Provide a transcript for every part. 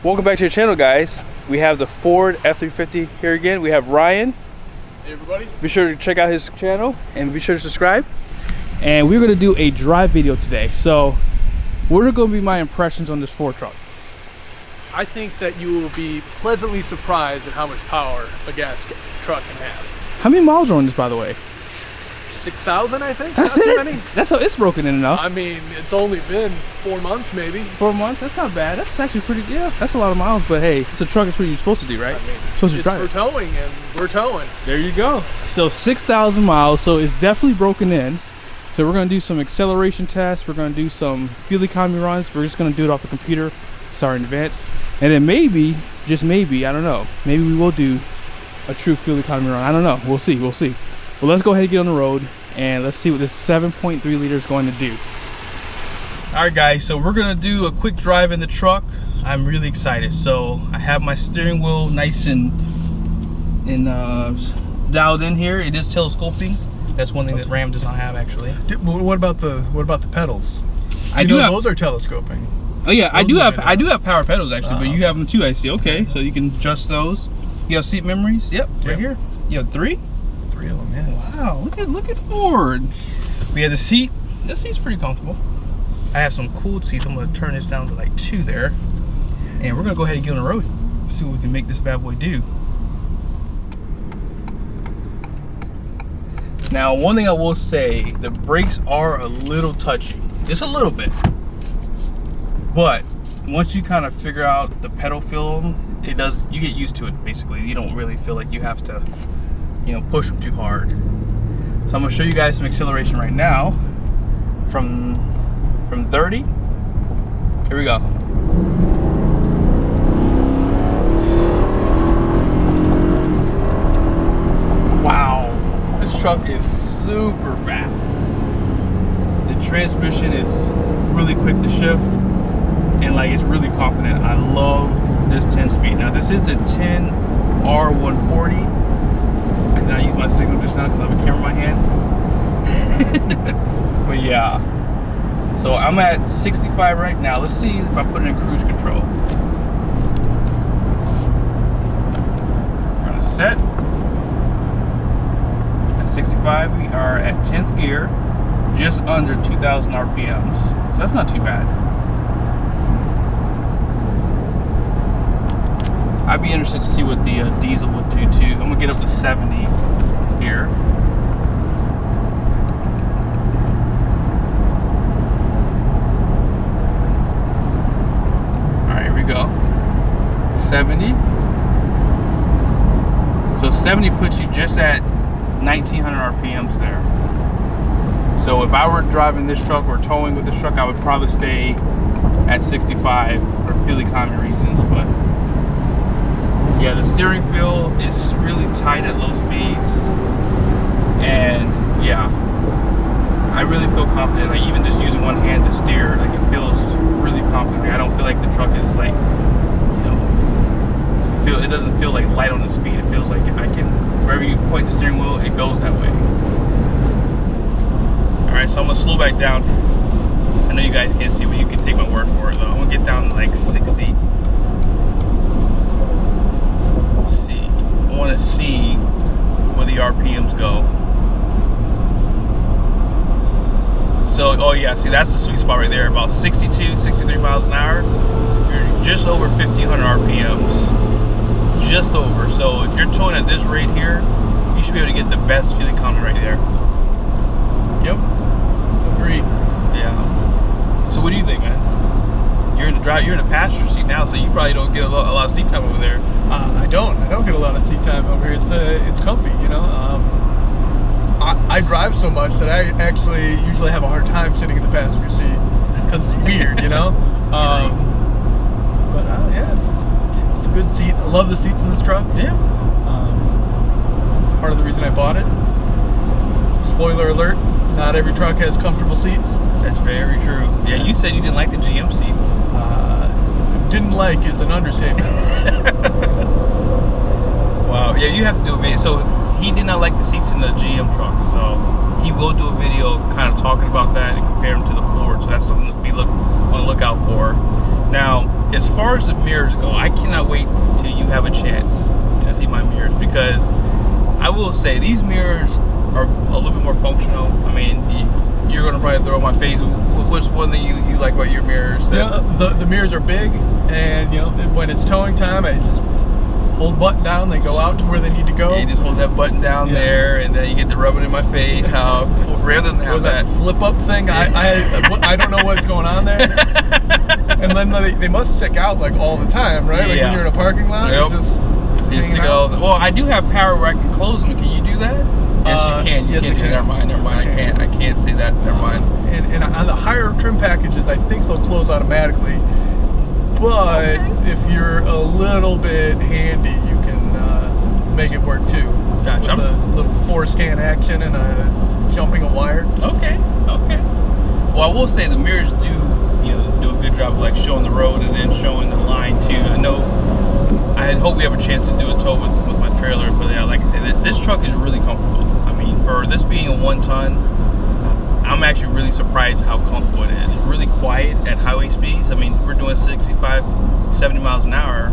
Welcome back to your channel, guys. We have the Ford F350 here again. We have Ryan. Hey everybody. Be sure to check out his channel and be sure to subscribe. And we're gonna do a drive video today. So what are gonna be my impressions on this Ford truck? I think that you will be pleasantly surprised at how much power a gas truck can have. How many miles are on this, by the way? 6,000, I think. That's not it? too many. That's how it's broken in enough. I mean, it's only been 4 months maybe. 4 months? That's not bad. That's actually pretty, yeah, that's a lot of miles. But hey, it's a truck, it's what you're supposed to do, right? I mean, supposed to drive it's for towing, and we're towing. There you go. So 6,000 miles, so it's definitely broken in. So we're gonna do some acceleration tests. We're gonna do some fuel economy runs. We're just gonna do it off the computer. Sorry in advance. And then maybe, just maybe, I don't know, maybe we will do a true fuel economy run. I don't know. We'll see. We'll see. Well, let's go ahead and get on the road and let's see what this 7.3 liter is going to do. All right, guys. So we're gonna do a quick drive in the truck. I'm really excited. So I have my steering wheel nice and dialed in here. It is telescoping. That's one thing that Ram does not have, actually. What about the pedals? I do have, those are telescoping. Oh yeah, I do have power pedals actually, but you have them too, I see. Okay, so you can adjust those. You have seat memories? Yep, right here. You have 3? 3 of them, yeah. Wow, look at Ford. We have the seat. This seat's pretty comfortable. I have some cooled seats. I'm gonna turn this down to like 2 there. And we're gonna go ahead and get on the road. See what we can make this bad boy do. Now, one thing I will say, the brakes are a little touchy. Just a little bit. But once you kind of figure out the pedal feel, you get used to it basically. You don't really feel like you have to, push them too hard. So I'm gonna show you guys some acceleration right now from 30. Here we go. Wow, this truck is super fast. The transmission is really quick to shift. And like it's really confident. I love this 10 speed. Now this is the 10R140. I did not use my signal just now because I have a camera in my hand. But yeah. So I'm at 65 right now. Let's see if I put it in cruise control. We're gonna set. At 65, we are at 10th gear, just under 2,000 RPMs. So that's not too bad. I'd be interested to see what the diesel would do too. I'm gonna get up to 70 here. All right, here we go. 70. So 70 puts you just at 1,900 RPMs there. So if I were driving this truck or towing with this truck, I would probably stay at 65 for fuel economy reasons, but yeah, the steering feel is really tight at low speeds, and yeah, I really feel confident. Like even just using one hand to steer, like it feels really confident. Like, I don't feel like the truck is like, it doesn't feel like light on its feet. It feels like I can, wherever you point the steering wheel, it goes that way. All right, so I'm gonna slow back down. I know you guys can't see, but you can take my word for it though. I'm gonna get down to like 60. I want to see where the RPMs go. So, oh yeah, see that's the sweet spot right there, about 62, 63 miles an hour. You're just over 1,500 RPMs. Just over. So if you're towing at this rate here, you should be able to get the best fuel economy right there. Yep. Agreed. Yeah. So what do you think, man? You're in the passenger seat now, so you probably don't get a lot of seat time over there. I don't get a lot of seat time over here. It's comfy, I drive so much that I actually usually have a hard time sitting in the passenger seat because it's weird, But yeah, it's a good seat. I love the seats in this truck. Yeah. Part of the reason I bought it. Spoiler alert: not every truck has comfortable seats. That's very true. Yeah, you said you didn't like the GM seats. Didn't like is an understatement. Wow. Yeah, you have to do a video. So he did not like the seats in the GM truck. So he will do a video kind of talking about that and compare them to the Ford. So that's something to be on the lookout for. Now, as far as the mirrors go, I cannot wait till you have a chance to see my mirrors, because I will say these mirrors are a little bit more functional. I mean, you're gonna probably throw in my face. What's one thing you like about your mirrors? Yeah, the mirrors are big, and you know, when it's towing time, I just hold button down. They go out to where they need to go. Yeah, you just hold that button down there, and then you get to rub it in my face. How rather than have that flip up thing, I don't know what's going on there. And then they must stick out like all the time, right? Like when you're in a parking lot, yep. It's just well, I do have power where I can close them. Can you do that? Yes, you can. You can. Never mind. I can't say that. Never mind. And on the higher trim packages, I think they'll close automatically. But if you're a little bit handy, you can make it work too. Gotcha. With a little forescan action and jumping a wire. Okay. Well, I will say the mirrors do a good job of like showing the road and then showing the line too. I know I hope we have a chance to do a tow with my trailer, but yeah, like I said, this truck is really comfortable. I mean, for this being a 1-ton, I'm actually really surprised how comfortable it is. It's really quiet at highway speeds. I mean, we're doing 65, 70 miles an hour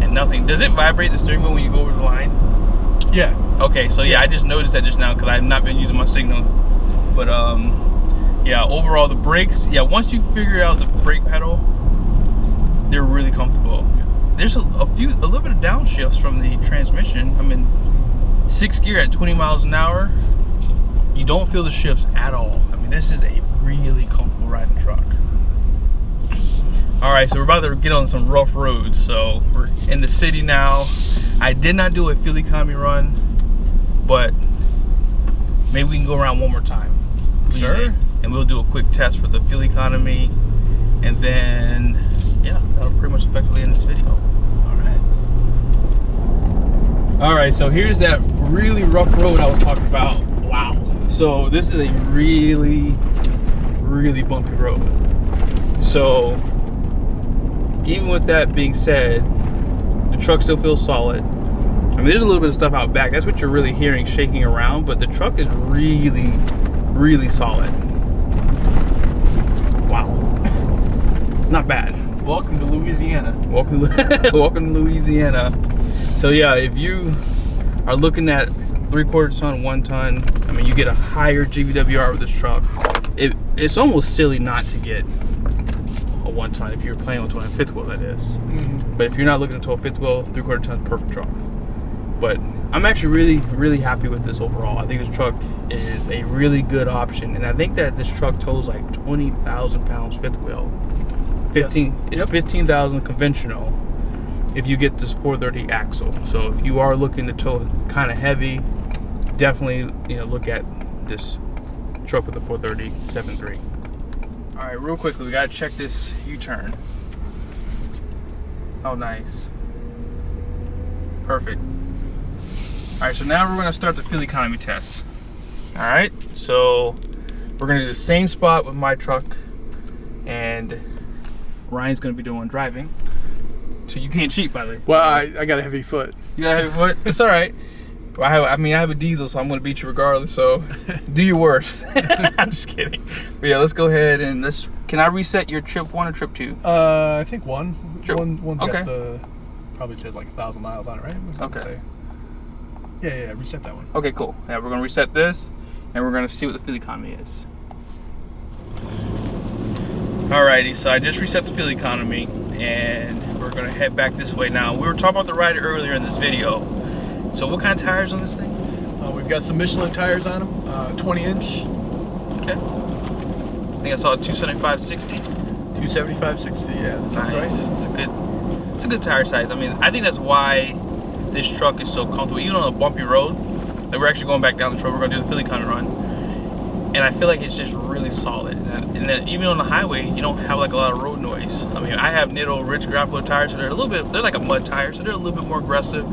and nothing. Does it vibrate the steering wheel when you go over the line? Yeah. Okay, so yeah, I just noticed that just now because I've not been using my signal. But yeah, overall the brakes, once you figure out the brake pedal, they're really comfortable. There's a little bit of downshifts from the transmission. I mean, 6th gear at 20 miles an hour, you don't feel the shifts at all. I mean, this is a really comfortable riding truck. All right, so we're about to get on some rough roads. So we're in the city now. I did not do a fuel economy run, but maybe we can go around one more time. Sure. And we'll do a quick test for the fuel economy, and then yeah, that'll pretty much effectively end this video. All right, so here's that really rough road I was talking about. Wow. So this is a really, really bumpy road. So even with that being said, the truck still feels solid. I mean, there's a little bit of stuff out back. That's what you're really hearing shaking around, but the truck is really, really solid. Wow. Not bad. Welcome to Louisiana. Welcome to Louisiana. So yeah, if you are looking at 3/4 ton, 1 ton, I mean, you get a higher GVWR with this truck. It's almost silly not to get a 1 ton if you're planning on towing a 5th wheel, that is. Mm-hmm. But if you're not looking to tow a 5th wheel, 3/4 ton, perfect truck. But I'm actually really, really happy with this overall. I think this truck is a really good option, and I think that this truck tows like 20,000 pounds 5th wheel. 15. Yes. It's 15,000 conventional if you get this 430 axle. So if you are looking to tow kind of heavy, definitely look at this truck with the 430 7.3. All right, real quickly, we gotta check this U-turn. Oh, nice. Perfect. All right, so now we're gonna start the fuel economy test. All right, so we're gonna do the same spot with my truck, and Ryan's gonna be doing driving. So you can't cheat, by the way. Well, I got a heavy foot. You got a heavy foot? It's all right. I have a diesel, so I'm gonna beat you regardless. So do your worst. I'm just kidding. But yeah, let's go ahead and can I reset your trip 1 or trip 2? I think 1. Sure. One's okay. got probably says like 1,000 miles on it, right? Okay. Yeah, reset that one. Okay, cool. Yeah, we're gonna reset this, and we're gonna see what the fuel economy is. Alrighty, so I just reset the fuel economy, and we're gonna head back this way now. We were talking about the ride earlier in this video. So what kind of tires on this thing? We've got some Michelin tires on them, 20-inch. Okay. I think I saw a 275/60. 275/60, yeah. That's nice. Right. It's a good tire size. I mean, I think that's why this truck is so comfortable, even on a bumpy road. Like, we're actually going back down the road. We're gonna do the fuel economy run, and I feel like it's just really solid. And then even on the highway, you don't have like a lot of road noise. I mean, I have Nitto rich grappler tires, so they're like a mud tire, so they're a little bit more aggressive.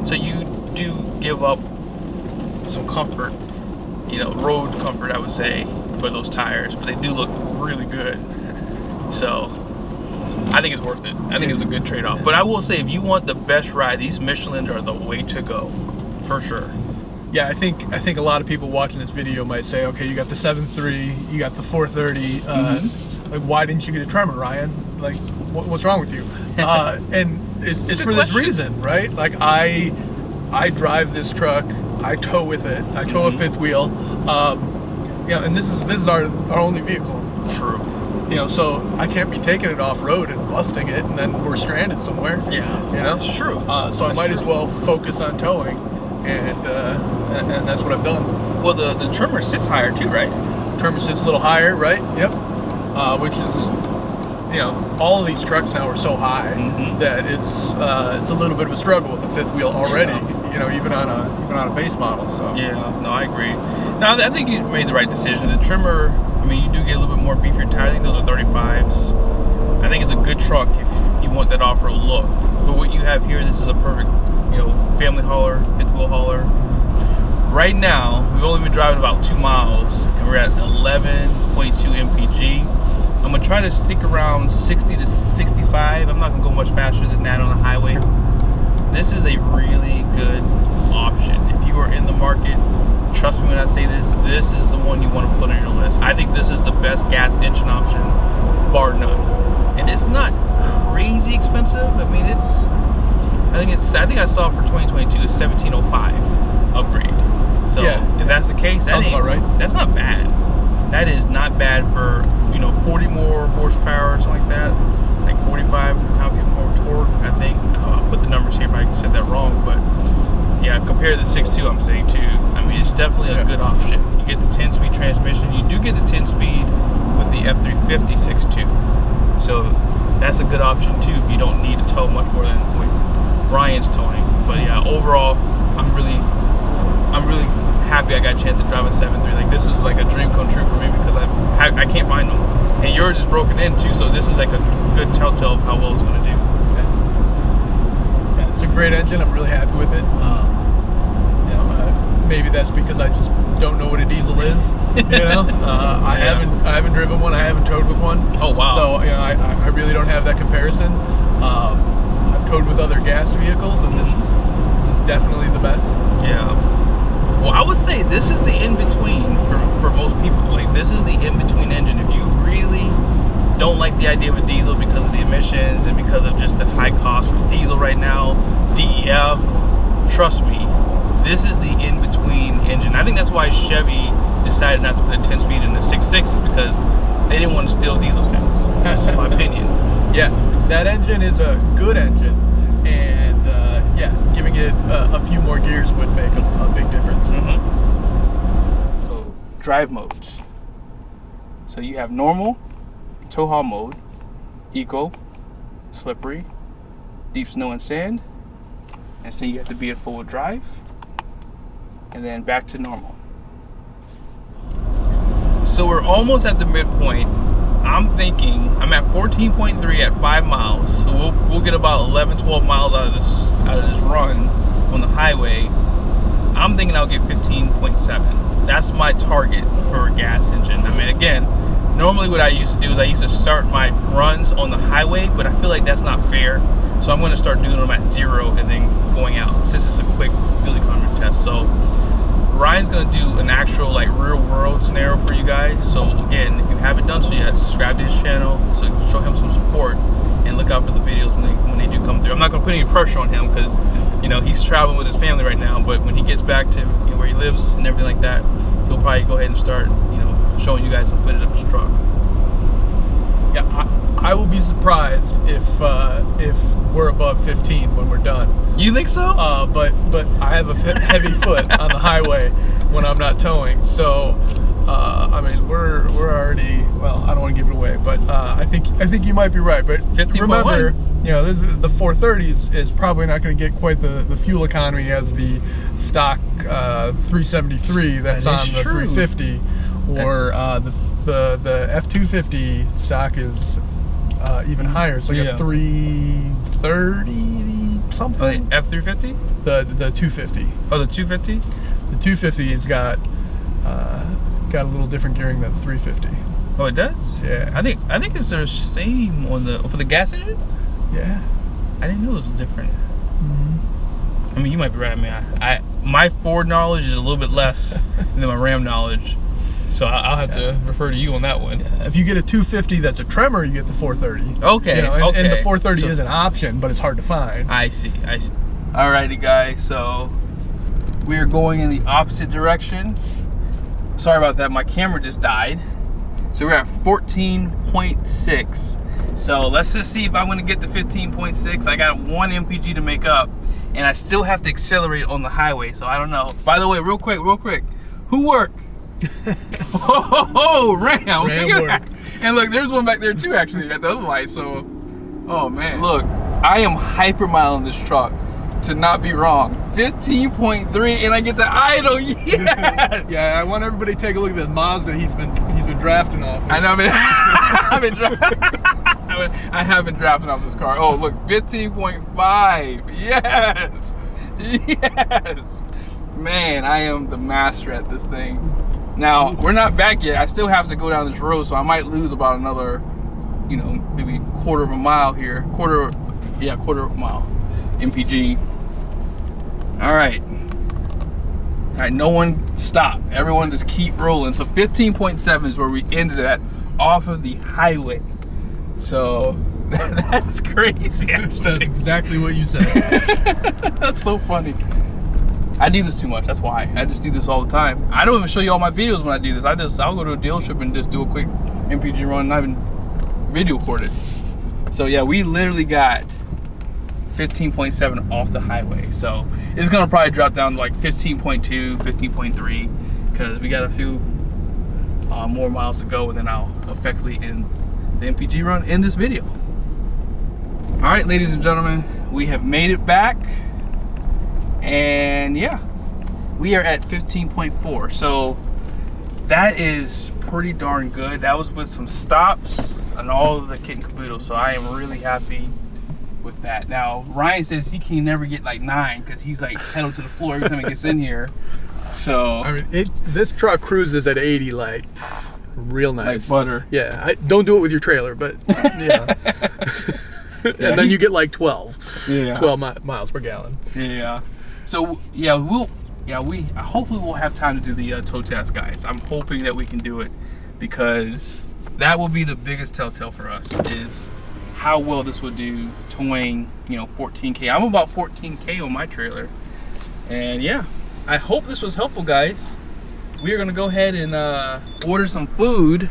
So you do give up some comfort, road comfort, I would say, for those tires, but they do look really good. So I think it's worth it. I think it's a good trade-off. But I will say, if you want the best ride, these Michelins are the way to go, for sure. Yeah, I think a lot of people watching this video might say, okay, you got the 7.3, you got the 430. Like, why didn't you get a Tremor, Ryan? Like, what's wrong with you? And it's for this reason, right? Like, I drive this truck, I tow with it, I tow a fifth wheel. You know, and this is our only vehicle. True. You know, so I can't be taking it off road and busting it, and then we're stranded somewhere. Yeah, you know, it's true. So I might as well focus on towing, and that's what I've done. Well, the Tremor sits higher too, right? Tremor sits a little higher, right? Yep. Which is, you know, all of these trucks now are so high that it's a little bit of a struggle with the fifth wheel already. Yeah. You know, even on a base model. So yeah, no, I agree. Now I think you made the right decision. The Tremor, I mean, you do get a little bit more beefier tires. I think those are 35s. I think it's a good truck if you want that off-road look. But what you have here, this is a perfect, you know, family hauler, fifth wheel hauler. Right now, we've only been driving about 2 miles, and we're at 11.2 mpg. I'm gonna try to stick around 60 to 65. I'm not gonna go much faster than that on the highway. This is a really good option. If you are in the market, trust me when I say this, this is the one you want to put on your list. I think this is the best gas engine option, bar none. And it's not crazy expensive. I mean, I think I saw for 2022 is 1705 upgrade. So yeah, if that's the case, that ain't right. That's not bad. That is not bad for, you know, 40 more horsepower or something like that. Like 45 pound-feet more torque, I think. I'll put the numbers here if I said that wrong, but yeah, compared to the 6.2 I'm saying too. I mean, it's definitely a good option. You get the 10-speed transmission. You do get the 10-speed with the F350 6.2. So that's a good option too if you don't need to tow much more than what Ryan's towing. But yeah, overall, I'm really happy I got a chance to drive a 7.3. Like, this is like a dream come true for me because I can't find them. And yours is broken in too, so this is like a good telltale of how well it's going to do. Yeah, it's a great engine. I'm really happy with it. You know, maybe that's because I just don't know what a diesel is. You know, I haven't driven one. I haven't towed with one. Oh wow! So you know, I really don't have that comparison. I've towed with other gas vehicles, and this is definitely the best. Yeah. Well, I would say this is the in-between for most people. Like, this is the in-between engine. If you really don't like the idea of a diesel because of the emissions and because of just the high cost for diesel right now, DEF, trust me, this is the in-between engine. I think that's why Chevy decided not to put a 10-speed in the 6.6 is because they didn't want to steal diesel sales. That's just my opinion. Yeah, that engine is a good engine, and yeah, giving it a few more gears would make a big difference. So, drive modes. So you have normal, tow haul mode, eco, slippery, deep snow and sand, and so you have to be in full drive, and then back to normal. So we're almost at the midpoint. I'm thinking I'm at 14.3 at 5 miles. So we'll get about 11-12 miles out of this run on the highway. I'm thinking I'll get 15.7. That's my target for a gas engine. I mean, again, normally what I used to do is I used to start my runs on the highway, but I feel like that's not fair. So I'm going to start doing them at 0 and then going out, since it's a quick fuel economy test. So Ryan's going to do an actual like real world scenario for you guys. So again, if you haven't done so yet, subscribe to his channel, so show him some support and look out for the videos when they do come through. I'm not going to put any pressure on him because, you know, he's traveling with his family right now, but when he gets back to, you know, where he lives and everything like that, he'll probably go ahead and start, you know, showing you guys some footage of his truck. Yeah, I will be surprised if we're above 15 when we're done. You think so? But I have a heavy foot on the highway when I'm not towing. So I mean, we're already, well, I don't want to give it away, but I think you might be right. But 15.1. remember, you know, the 430 is probably not going to get quite the fuel economy as the stock 373 that's on the 350, or the F350 stock is even higher. It's like a 330 something. F350? The 250. Oh, the 250? The 250 has got a little different gearing than the 350. Oh, it does? Yeah. I think it's the same on for the gas engine. Yeah. I didn't know it was different. Mm-hmm. I mean, you might be right. I mean, my Ford knowledge is a little bit less than my Ram knowledge. So I'll have to refer to you on that one. If you get a 250 that's a Tremor, you get the 430. Okay, You know, and, okay. and the 430 is an option, but it's hard to find. I see. Alrighty, guys. So we are going in the opposite direction. Sorry about that. My camera just died. So we're at 14.6. So let's just see if I'm going to get to 15.6. I got one MPG to make up, and I still have to accelerate on the highway. So I don't know. By the way, real quick. Who worked? Oh, Ram. Look at that. And look, there's one back there too, actually, at the other light. So, oh man. Look, I am hypermiling this truck to not be wrong. 15.3, and I get to idle. Yes. Yeah, I want everybody to take a look at the Mazda he's been drafting off. I know. I have been drafting off this car. Oh, look, 15.5. Yes. Yes. Man, I am the master at this thing. Now, we're not back yet. I still have to go down this road, so I might lose about another, you know, maybe quarter of a mile here. Quarter of a mile. MPG. All right, no one stop. Everyone just keep rolling. So 15.7 is where we ended at, off of the highway. So that's crazy. That's exactly what you said. That's so funny. I do this too much. That's why. I just do this all the time. I don't even show you all my videos when I do this. I'll go to a dealership and just do a quick MPG run and I even video record it. So yeah, we literally got 15.7 off the highway. So it's gonna probably drop down to like 15.2, 15.3, because we got a few more miles to go, and then I'll effectively end the MPG run in this video. All right, ladies and gentlemen, we have made it back. And yeah, we are at 15.4. So that is pretty darn good. That was with some stops and all of the kit and caboodle. So I am really happy with that. Now, Ryan says he can never get like 9 because he's like pedal to the floor every time he gets in here. So I mean, this truck cruises at 80 like real nice. Like butter. Yeah, don't do it with your trailer, but yeah. And then you get like 12 miles per gallon. Yeah. So yeah, hopefully we'll have time to do the tow test, guys. I'm hoping that we can do it, because that will be the biggest telltale for us, is how well this would do towing, you know, 14K. I'm about 14K on my trailer. And yeah, I hope this was helpful, guys. We are gonna go ahead and order some food,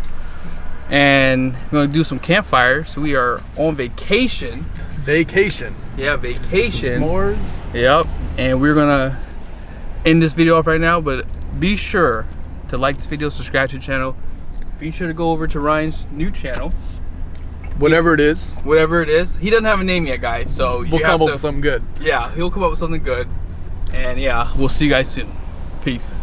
and we're gonna do some campfires. We are on vacation. Yeah, vacation. Some s'mores. Yep. And we're gonna end this video off right now, but be sure to like this video, subscribe to the channel. Be sure to go over to Ryan's new channel. Whatever it is. He doesn't have a name yet, guys, so we'll come up with something good. Yeah, he'll come up with something good. And yeah, we'll see you guys soon. Peace.